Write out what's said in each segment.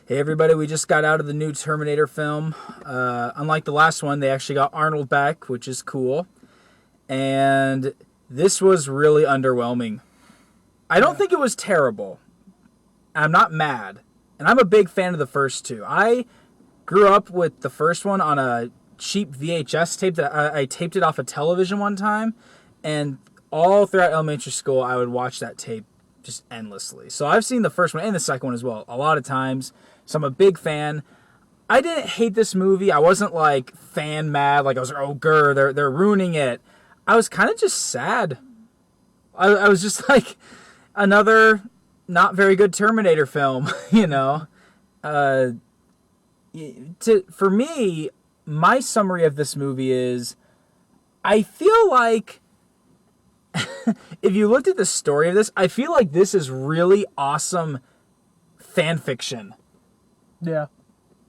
Hey everybody, we just got out of the new Terminator film. Unlike the last one, they actually got Arnold back, which is cool. And this was really underwhelming. I don't think it was terrible. I'm not mad. And I'm a big fan of the first two. I grew up with the first one on a cheap VHS tape that I taped it off a television one time. And all throughout elementary school, I would watch that tape just endlessly. So I've seen the first one and the second one as well a lot of times. So I'm a big fan. I didn't hate this movie. I wasn't like fan mad. Like I was like, oh, grr, they're ruining it. I was kind of just sad. I was just like another not very good Terminator film, you know. For me, my summary of this movie is, I feel like if you looked at the story of this, I feel like this is really awesome fan fiction. Yeah.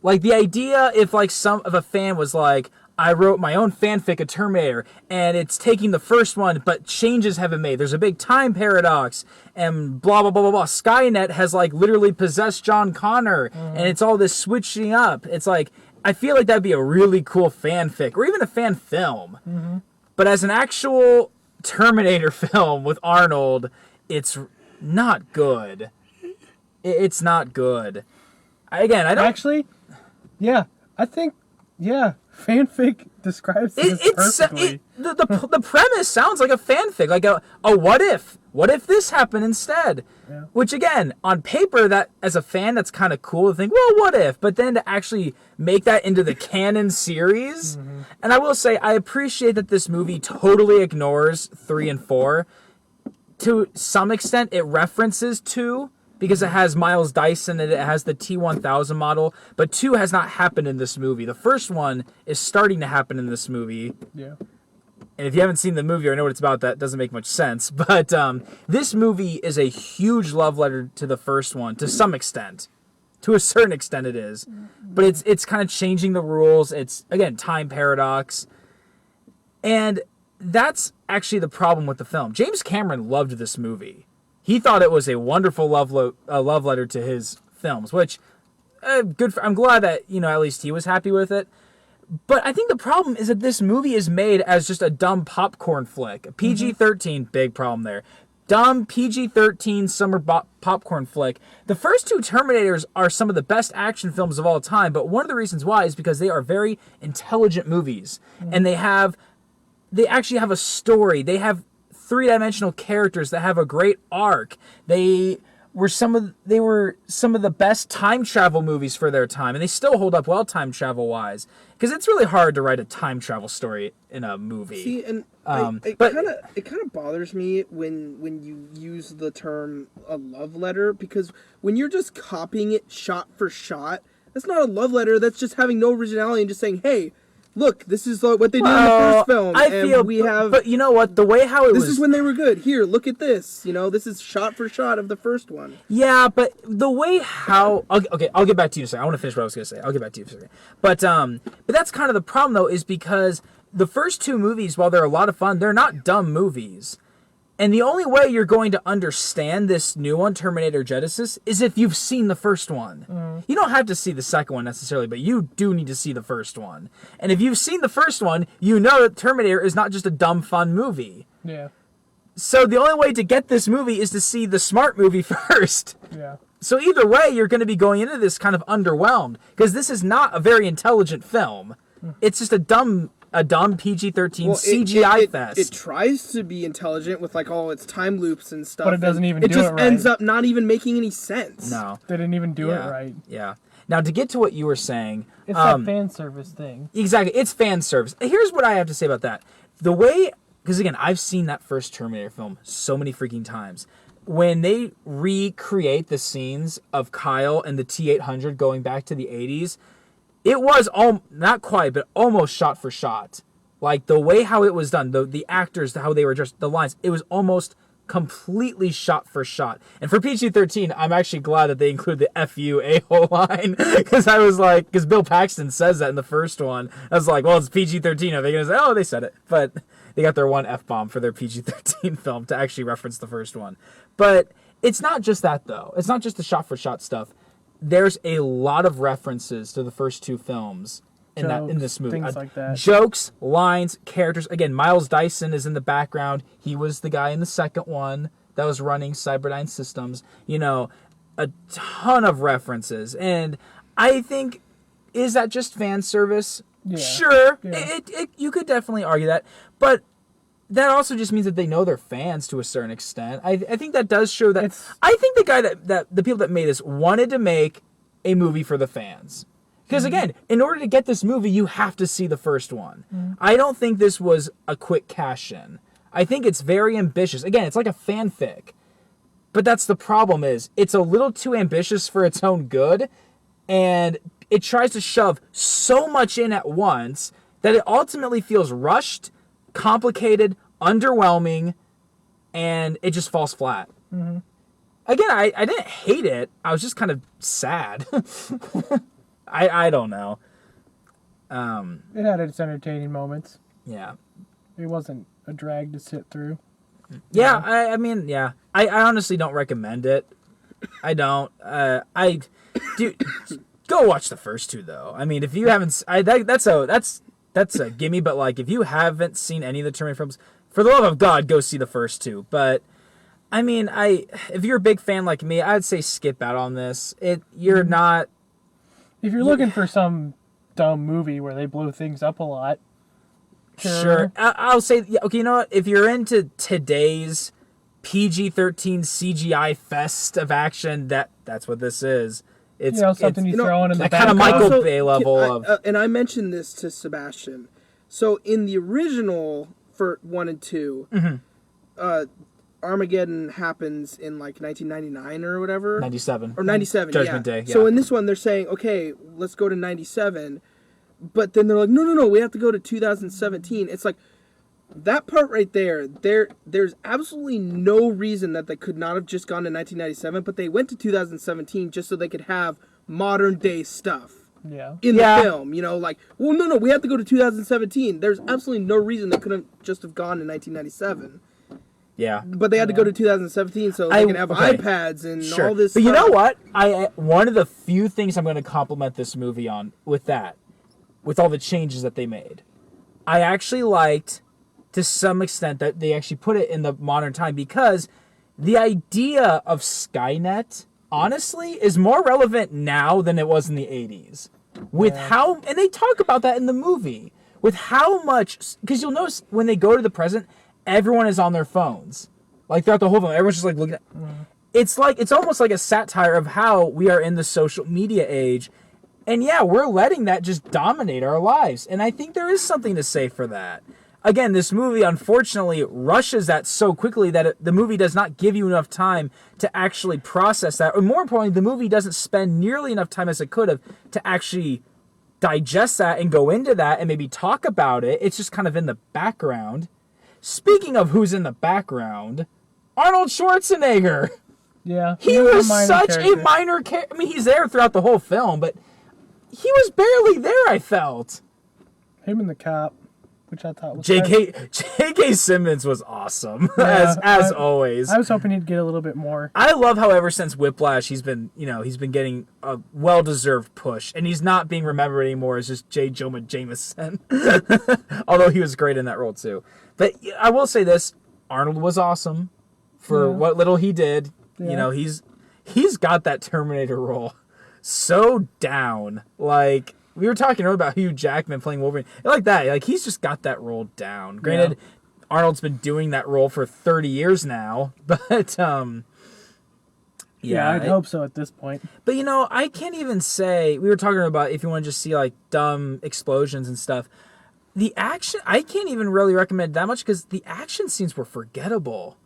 Like the idea if like some of a fan was like, I wrote my own fanfic of Terminator and it's taking the first one but changes have been made. There's a big time paradox and blah blah blah blah blah. Skynet has like literally possessed John Connor and it's all this switching up. It's like I feel like that'd be a really cool fanfic or even a fan film. Mm-hmm. But as an actual Terminator film with Arnold, it's not good. It's not good. I don't... Actually, yeah, I think, fanfic describes this perfectly. The premise sounds like a fanfic, like a what if? What if this happened instead? Yeah. Which, again, on paper, that as a fan, that's kind of cool to think, well, what if? But then to actually make that into the canon series, and I will say, I appreciate that this movie totally ignores 3 and 4. To some extent, it references 2, because it has Miles Dyson and it has the T-1000 model, but 2 has not happened in this movie. The first one is starting to happen in this movie. Yeah. And if you haven't seen the movie or know what it's about, that doesn't make much sense. But this movie is a huge love letter to the first one, to some extent. To a certain extent it is. But it's kind of changing the rules. It's, again, time paradox. And that's actually the problem with the film. James Cameron loved this movie. He thought it was a wonderful love letter to his films, which good. I'm glad that at least he was happy with it. But I think the problem is that this movie is made as just a dumb popcorn flick, a PG-13, big problem there. Dumb PG-13 summer popcorn flick. The first 2 Terminators are some of the best action films of all time, but one of the reasons why is because they are very intelligent movies, and they actually have a story. They have 3-dimensional characters that have a great arc. They were some of the best time travel movies for their time, and they still hold up well time travel wise. Because it's really hard to write a time travel story in a movie. See, and it kind of bothers me when you use the term a love letter, because when you're just copying it shot for shot, that's not a love letter. That's just having no originality and just saying, hey, look, this is what they did in the first film. But you know what? The way how this is when they were good. Here, look at this. This is shot for shot of the first one. Yeah, but the way how... Okay, I'll get back to you in a second. I want to finish what I was going to say. I'll get back to you in a second. But that's kind of the problem, though, is because the first 2 movies, while they're a lot of fun, they're not dumb movies. And the only way you're going to understand this new one, Terminator Genisys, is if you've seen the first one. You don't have to see the second one necessarily, but you do need to see the first one. And if you've seen the first one, you know that Terminator is not just a dumb, fun movie. Yeah. So the only way to get this movie is to see the smart movie first. Yeah. So either way, you're going to be going into this kind of underwhelmed, because this is not a very intelligent film. It's just a dumb PG-13 CGI fest. It tries to be intelligent with like all its time loops and stuff, but it doesn't even do it right. It just ends up not even making any sense. No, they didn't even do it right. Yeah. Now to get to what you were saying, it's that fan service thing. Exactly, it's fan service. Here's what I have to say about that: the way, because again, I've seen that first Terminator film so many freaking times. When they recreate the scenes of Kyle and the T-800 going back to the 80s. It was not quite, but almost shot for shot. Like the way how it was done, the actors, how they were just the lines, it was almost completely shot for shot. And for PG-13, I'm actually glad that they include the F you a-hole line, because Bill Paxton says that in the first one. I was like, well, it's PG-13. Are they going to say, oh, they said it? But they got their one F-bomb for their PG-13 film to actually reference the first one. But it's not just that, though. It's not just the shot for shot stuff. there's a lot of references to the first two films in this movie. Things like that. Jokes, lines, characters. Again, Miles Dyson is in the background. He was the guy in the second one that was running Cyberdyne Systems. You know, a ton of references. And I think, is that just fan service? Yeah. Sure. Yeah. You could definitely argue that. But that also just means that they know they're fans to a certain extent. I think that does show that. I think the guy that the people that made this wanted to make a movie for the fans. Because again, in order to get this movie, you have to see the first one. I don't think this was a quick cash-in. I think it's very ambitious. Again, it's like a fanfic. But that's the problem is, it's a little too ambitious for its own good, and it tries to shove so much in at once that it ultimately feels rushed, complicated, underwhelming, and it just falls flat. Again, I didn't hate it. I was just kind of sad. I don't know. It had its entertaining moments. Yeah. It wasn't a drag to sit through. Yeah, I mean, yeah. I honestly don't recommend it. I don't. Dude, go watch the first two though. I mean, if you haven't, that's a gimme. But like, if you haven't seen any of the Terminator films, for the love of God, go see the first two. But I mean, if you're a big fan like me, I'd say skip out on this. You're not. If you're looking for some dumb movie where they blow things up a lot, sure. I'll say, okay, you know what? If you're into today's PG-13 CGI fest of action, that's what this is. It's something you throw in the that back. kind of Michael Also, Bay level of. And I mentioned this to Sebastian. So in the original for 1 and 2, Armageddon happens in like 1999 or whatever. 97. Or 97, Judgment Day, yeah. So in this one, they're saying, okay, let's go to 97. But then they're like, no, we have to go to 2017. It's like, that part right there's absolutely no reason that they could not have just gone to 1997, but they went to 2017 just so they could have modern day stuff. Yeah. In the film, like, well, no, we have to go to 2017. There's absolutely no reason they couldn't just have gone in 1997. Yeah. But they had to go to 2017 so they can have iPads and all this stuff. But you know what? One of the few things I'm going to compliment this movie on with all the changes that they made, I actually liked, to some extent, that they actually put it in the modern time, because the idea of Skynet, honestly, is more relevant now than it was in the 80s. And they talk about that in the movie, with how much, because you'll notice when they go to the present, everyone is on their phones. Like, throughout the whole film, everyone's just like looking at. It's almost like a satire of how we are in the social media age. And yeah, we're letting that just dominate our lives. And I think there is something to say for that. Again, this movie, unfortunately, rushes that so quickly that the movie does not give you enough time to actually process that. Or more importantly, the movie doesn't spend nearly enough time as it could have to actually digest that and go into that and maybe talk about it. It's just kind of in the background. Speaking of who's in the background, Arnold Schwarzenegger. Yeah. He was such a minor character. I mean, he's there throughout the whole film, but he was barely there, I felt. Him and the cop, which I thought was J.K. Simmons was awesome, as always. I was hoping he'd get a little bit more. I love how ever since Whiplash, he's been getting a well-deserved push, and he's not being remembered anymore as just J. Jonah Jameson. Although he was great in that role too. But I will say this, Arnold was awesome for what little he did. Yeah. He's got that Terminator role so down. Like, we were talking earlier about Hugh Jackman playing Wolverine. Like that. Like, he's just got that role down. Granted, Arnold's been doing that role for 30 years now. But, I'd hope so at this point. But, I can't even say... We were talking about if you want to just see, like, dumb explosions and stuff. The action... I can't even really recommend that much because the action scenes were forgettable.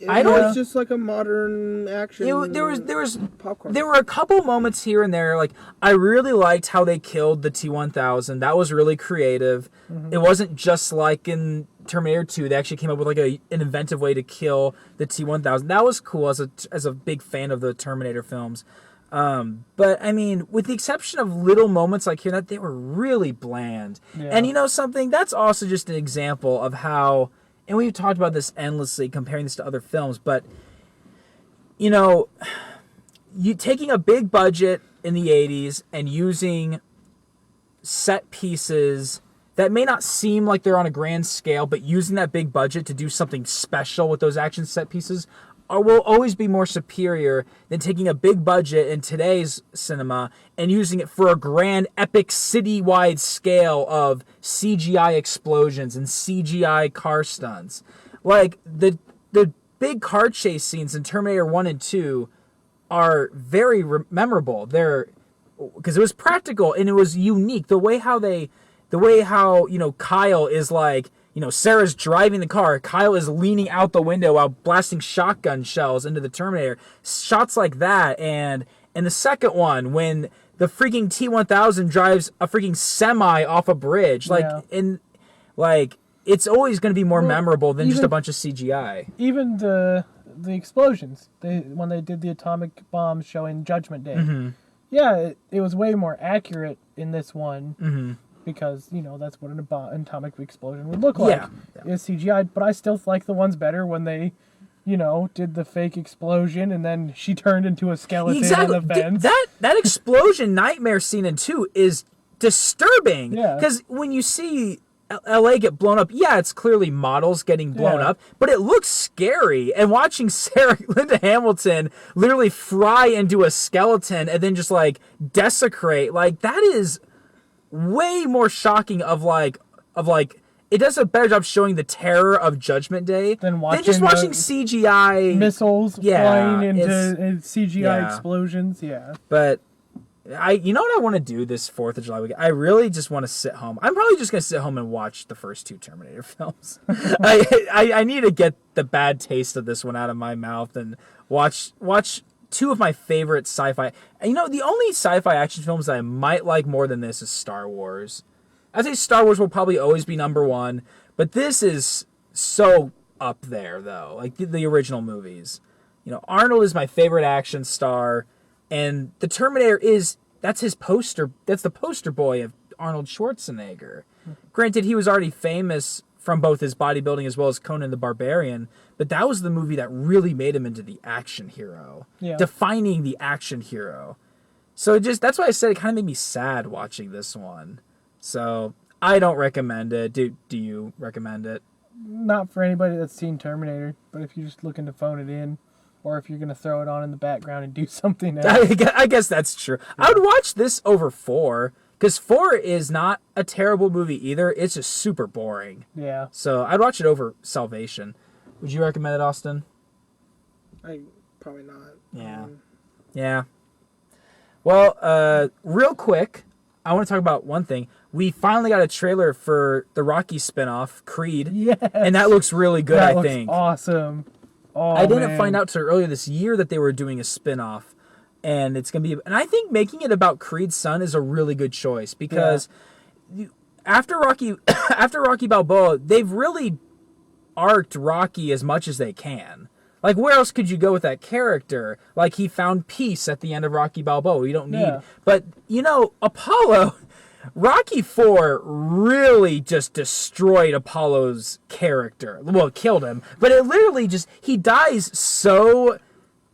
It's just like a modern action. There was popcorn. There were a couple moments here and there. Like, I really liked how they killed the T-1000. That was really creative. Mm-hmm. It wasn't just like in Terminator 2. They actually came up with like an inventive way to kill the T-1000. That was cool as a big fan of the Terminator films. But I mean, with the exception of little moments like here, that they were really bland. Yeah. And something, that's also just an example of how. And we've talked about this endlessly, comparing this to other films, but, you taking a big budget in the 80s and using set pieces that may not seem like they're on a grand scale, but using that big budget to do something special with those action set pieces will always be more superior than taking a big budget in today's cinema and using it for a grand, epic, city-wide scale of CGI explosions and CGI car stunts. Like, the big car chase scenes in Terminator 1 and 2 are very memorable. Because it was practical and it was unique. The way how Kyle is like, Sarah's driving the car. Kyle is leaning out the window while blasting shotgun shells into the Terminator. Shots like that. And the second one, when the freaking T-1000 drives a freaking semi off a bridge. It's always going to be more memorable than just a bunch of CGI. Even the explosions. When they did the atomic bomb show in Judgment Day. Mm-hmm. Yeah, it was way more accurate in this one. Mm-hmm. Because, that's what an atomic explosion would look like. Yeah. It's CGI, but I still like the ones better when they, did the fake explosion and then she turned into a skeleton on the fence. That explosion nightmare scene in 2 is disturbing. Yeah. Because when you see LA get blown up, it's clearly models getting blown up, but it looks scary. And watching Linda Hamilton literally fry into a skeleton and then just desecrate, that is way more shocking of it does a better job showing the terror of Judgment Day than just watching CGI missiles flying into CGI explosions. Yeah, but you know what I want to do this 4th of July weekend? I really just want to sit home. I'm probably just gonna sit home and watch the first 2 Terminator films. I need to get the bad taste of this one out of my mouth and watch 2 of my favorite sci-fi. The only sci-fi action films that I might like more than this is Star Wars. I'd say Star Wars will probably always be number 1, but this is so up there, though. Like the original movies. Arnold is my favorite action star, and the Terminator that's his poster. That's the poster boy of Arnold Schwarzenegger. Granted, he was already famous from both his bodybuilding as well as Conan the Barbarian, but that was the movie that really made him into the action hero, defining the action hero. So that's why I said it kind of made me sad watching this one. So I don't recommend it. Do you recommend it? Not for anybody that's seen Terminator, but if you're just looking to phone it in, or if you're going to throw it on in the background and do something else. I guess that's true. Yeah. I would watch this over 4. Because 4 is not a terrible movie either. It's just super boring. Yeah. So I'd watch it over Salvation. Would you recommend it, Austin? Probably not. Yeah. Yeah. Well, real quick, I want to talk about one thing. We finally got a trailer for the Rocky spinoff, Creed. Yes. And that looks really good, I think. Awesome. Oh, I didn't find out till earlier this year that they were doing a spinoff. And it's going to be... And I think making it about Creed's son is a really good choice. Because after Rocky Balboa, they've really arced Rocky as much as they can. Like, where else could you go with that character? Like, he found peace at the end of Rocky Balboa. You don't need... Yeah. But, Apollo... Rocky IV really just destroyed Apollo's character. Well, it killed him. But it literally just... He dies so...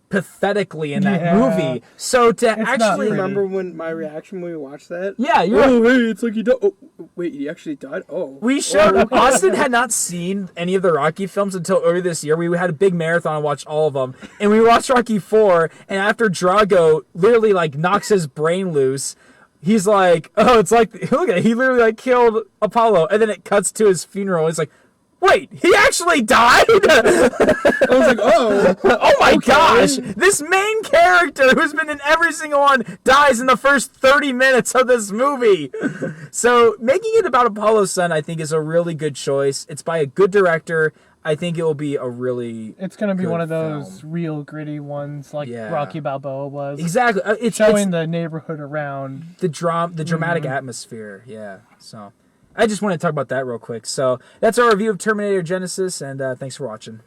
pathetically in that movie. So to actually remember when my reaction when we watched that? Yeah, you're hey, it's like he died. Oh, wait, he actually died? Oh. We showed Austin had not seen any of the Rocky films until earlier this year. We had a big marathon and watched all of them. And we watched Rocky 4, and after Drago literally knocks his brain loose, he's like, oh, it's like, look at it, he literally killed Apollo, and then it cuts to his funeral. He's like, wait, he actually died? I was like, oh. Oh my gosh. This main character who's been in every single one dies in the first 30 minutes of this movie. So making it about Apollo's son, I think, is a really good choice. It's by a good director. I think it will be a really It's going to be one of those real gritty ones like Rocky Balboa was. Exactly. It's showing the neighborhood around. The dramatic atmosphere. Yeah. So I just want to talk about that real quick. So that's our review of Terminator Genisys, and thanks for watching.